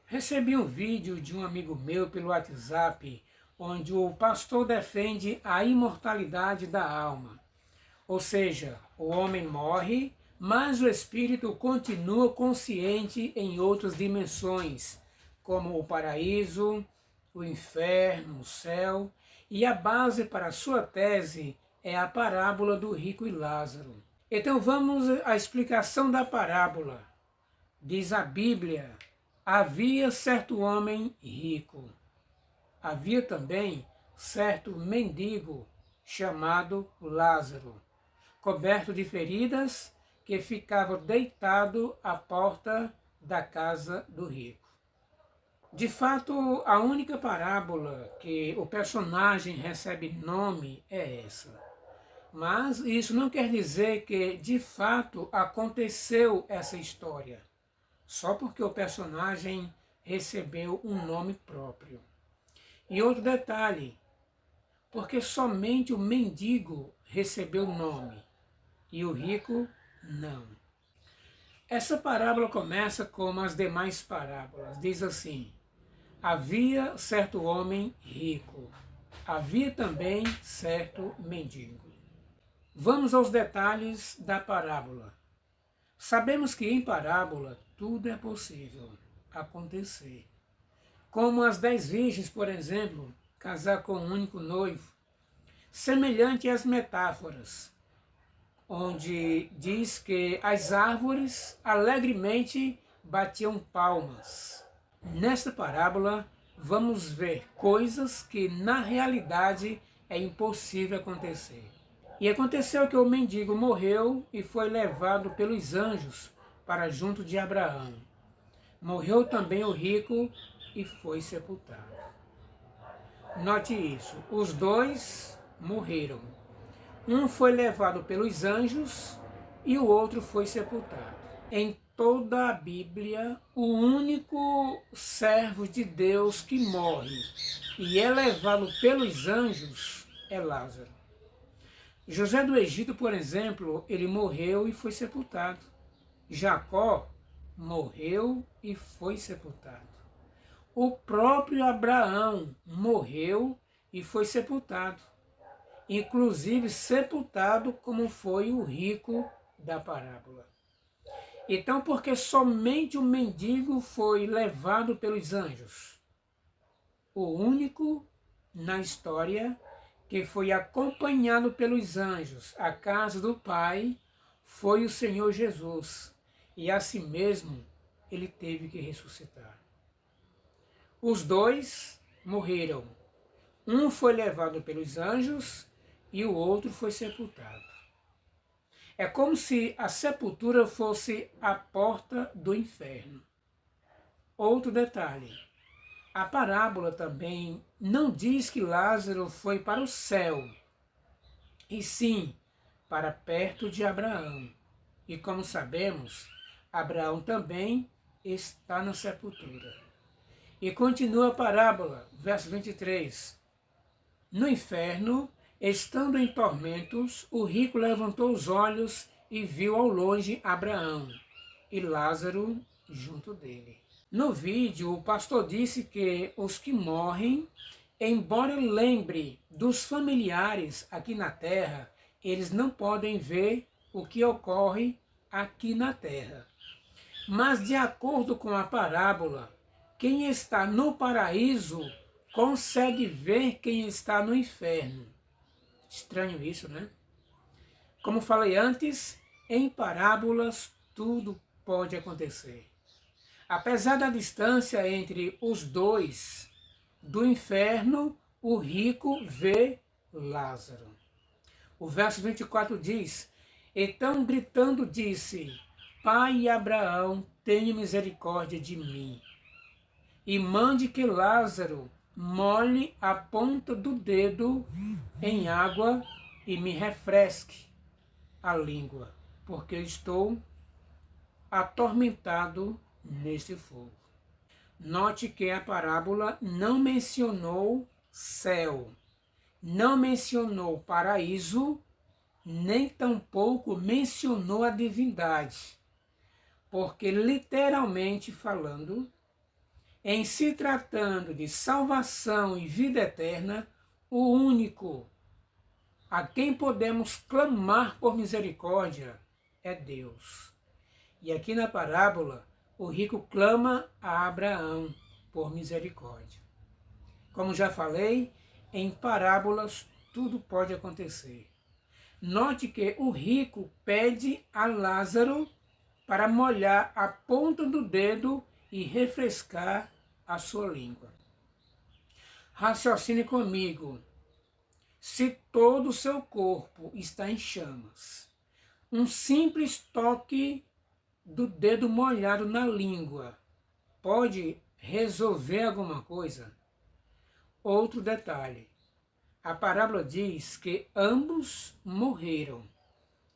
Recebi um vídeo de um amigo meu pelo WhatsApp, onde o pastor defende a imortalidade da alma. Ou seja, o homem morre, mas o espírito continua consciente em outras dimensões, como o paraíso, o inferno, o céu, e a base para a sua tese é a parábola do rico e Lázaro. Então vamos à explicação da parábola. Diz a Bíblia: havia certo homem rico. Havia também certo mendigo chamado Lázaro, coberto de feridas, que ficava deitado à porta da casa do rico. De fato, a única parábola que o personagem recebe nome é essa. Mas isso não quer dizer que, de fato, aconteceu essa história, só porque o personagem recebeu um nome próprio. E outro detalhe, porque somente o mendigo recebeu nome e o rico não. Essa parábola começa como as demais parábolas. Diz assim: havia certo homem rico, havia também certo mendigo. Vamos aos detalhes da parábola. Sabemos que em parábola tudo é possível acontecer. Como as 10 virgens, por exemplo, casar com um único noivo. Semelhante às metáforas, onde diz que as árvores alegremente batiam palmas. Nesta parábola, vamos ver coisas que na realidade é impossível acontecer. E aconteceu que o mendigo morreu e foi levado pelos anjos para junto de Abraão. Morreu também o rico e foi sepultado. Note isso, os dois morreram. Um foi levado pelos anjos e o outro foi sepultado. Em toda a Bíblia, o único servo de Deus que morre e é levado pelos anjos é Lázaro. José do Egito, por exemplo, ele morreu e foi sepultado. Jacó morreu e foi sepultado. O próprio Abraão morreu e foi sepultado. Inclusive sepultado como foi o rico da parábola. Então, porque somente o mendigo foi levado pelos anjos? O único na história que foi acompanhado pelos anjos à casa do Pai foi o Senhor Jesus. E assim mesmo ele teve que ressuscitar. Os dois morreram. Um foi levado pelos anjos e o outro foi sepultado. É como se a sepultura fosse a porta do inferno. Outro detalhe, a parábola também não diz que Lázaro foi para o céu, e sim para perto de Abraão. E como sabemos, Abraão também está na sepultura. E continua a parábola, verso 23. No inferno, estando em tormentos, o rico levantou os olhos e viu ao longe Abraão e Lázaro junto dele. No vídeo, o pastor disse que os que morrem, embora lembre dos familiares aqui na terra, eles não podem ver o que ocorre aqui na terra. Mas de acordo com a parábola, quem está no paraíso consegue ver quem está no inferno. Estranho isso, né? Como falei antes, em parábolas tudo pode acontecer. Apesar da distância entre os dois, do inferno, o rico vê Lázaro. O verso 24 diz: então gritando disse: Pai Abraão, tenha misericórdia de mim, e mande que Lázaro molhe a ponta do dedo em água e me refresque a língua, porque eu estou atormentado neste fogo. Note que a parábola não mencionou céu, não mencionou paraíso, nem tampouco mencionou a divindade, porque literalmente falando, em se tratando de salvação e vida eterna, o único a quem podemos clamar por misericórdia é Deus. E aqui na parábola, o rico clama a Abraão por misericórdia. Como já falei, em parábolas tudo pode acontecer. Note que o rico pede a Lázaro para molhar a ponta do dedo e refrescar a sua língua. Raciocine comigo. Se todo o seu corpo está em chamas, um simples toque do dedo molhado na língua pode resolver alguma coisa? Outro detalhe. A parábola diz que ambos morreram,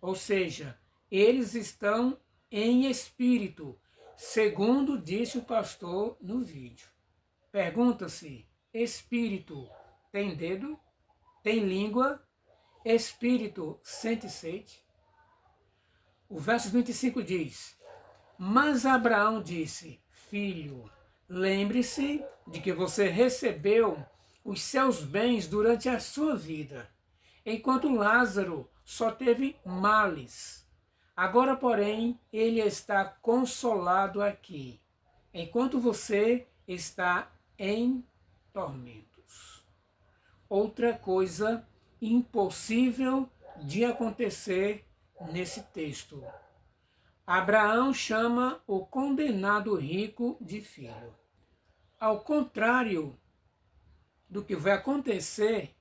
ou seja, eles estão em espírito, segundo disse o pastor no vídeo. Pergunta-se, espírito tem dedo? Tem língua? Espírito sente sede? O verso 25 diz, mas Abraão disse, filho, lembre-se de que você recebeu os seus bens durante a sua vida, enquanto Lázaro só teve males. Agora, porém, ele está consolado aqui, enquanto você está em tormentos. Outra coisa impossível de acontecer nesse texto. Abraão chama o condenado rico de filho. Ao contrário do que vai acontecer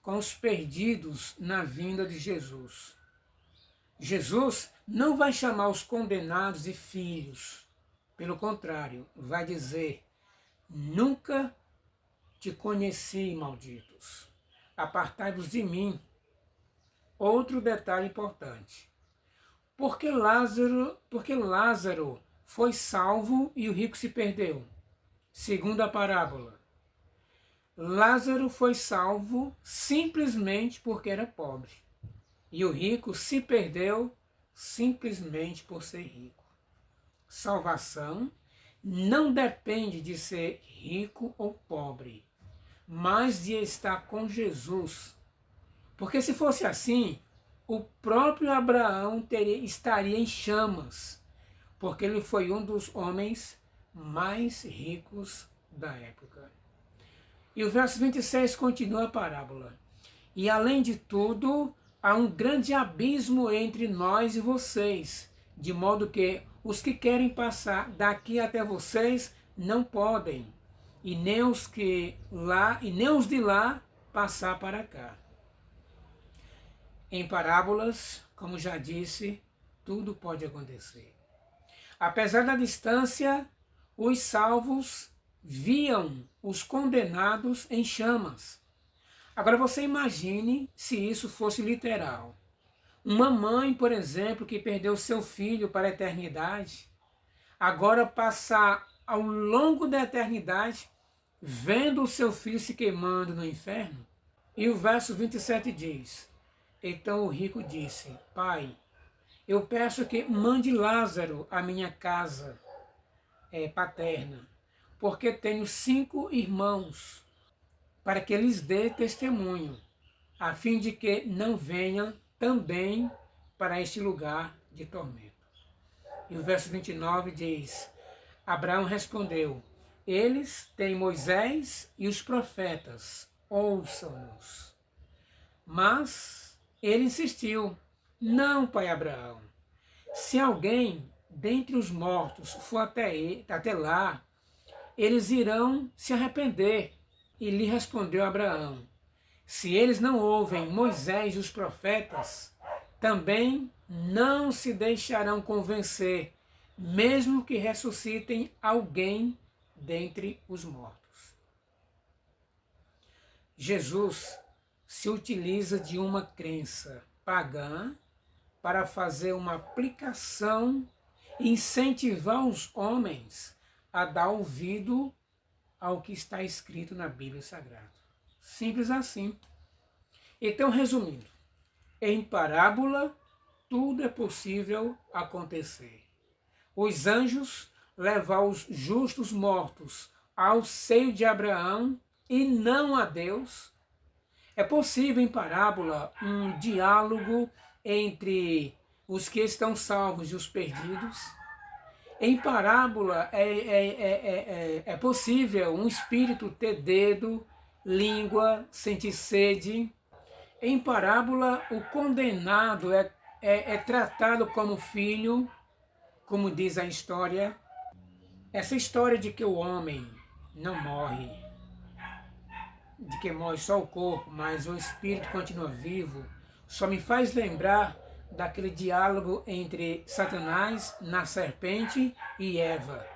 com os perdidos na vinda de Jesus. Jesus não vai chamar os condenados de filhos. Pelo contrário, vai dizer, nunca te conheci, malditos. Apartai-vos de mim. Outro detalhe importante. Porque Lázaro foi salvo e o rico se perdeu? Segundo a parábola. Lázaro foi salvo simplesmente porque era pobre. E o rico se perdeu simplesmente por ser rico. Salvação não depende de ser rico ou pobre, mas de estar com Jesus. Porque se fosse assim, o próprio Abraão estaria em chamas, porque ele foi um dos homens mais ricos da época. E o verso 26 continua a parábola. E além de tudo, há um grande abismo entre nós e vocês, de modo que os que querem passar daqui até vocês não podem, e nem os de lá passar para cá. Em parábolas, como já disse, tudo pode acontecer. Apesar da distância, os salvos viam os condenados em chamas. Agora você imagine se isso fosse literal. Uma mãe, por exemplo, que perdeu seu filho para a eternidade, agora passar ao longo da eternidade vendo o seu filho se queimando no inferno. E o verso 27 diz, então o rico disse, pai, eu peço que mande Lázaro à minha casa paterna, porque tenho 5 irmãos, para que lhes dê testemunho, a fim de que não venham também para este lugar de tormento. E o verso 29 diz, Abraão respondeu, eles têm Moisés e os profetas, ouçam-nos. Mas ele insistiu, não, pai Abraão, se alguém dentre os mortos for até lá, eles irão se arrepender. E lhe respondeu Abraão, se eles não ouvem Moisés e os profetas, também não se deixarão convencer, mesmo que ressuscitem alguém dentre os mortos. Jesus se utiliza de uma crença pagã para fazer uma aplicação e incentivar os homens a dar ouvido ao que está escrito na Bíblia Sagrada. Simples assim. Então, resumindo, em parábola, tudo é possível acontecer. Os anjos levar os justos mortos ao seio de Abraão e não a Deus? É possível em parábola um diálogo entre os que estão salvos e os perdidos? Em parábola é possível um espírito ter dedo, língua, sentir sede? Em parábola, o condenado é tratado como filho, como diz a história. Essa história de que o homem não morre, de que morre só o corpo, mas o espírito continua vivo, só me faz lembrar daquele diálogo entre Satanás na serpente e Eva.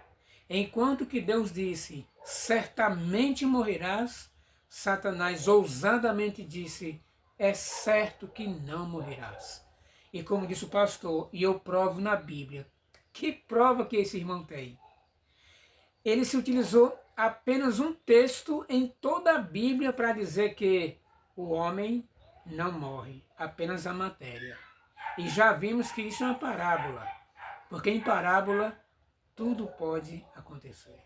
Enquanto que Deus disse, certamente morrerás, Satanás ousadamente disse, é certo que não morrerás. E como disse o pastor, e eu provo na Bíblia. Que prova que esse irmão tem? Ele se utilizou apenas um texto em toda a Bíblia para dizer que o homem não morre, apenas a matéria. E já vimos que isso é uma parábola, porque em parábola tudo pode acontecer.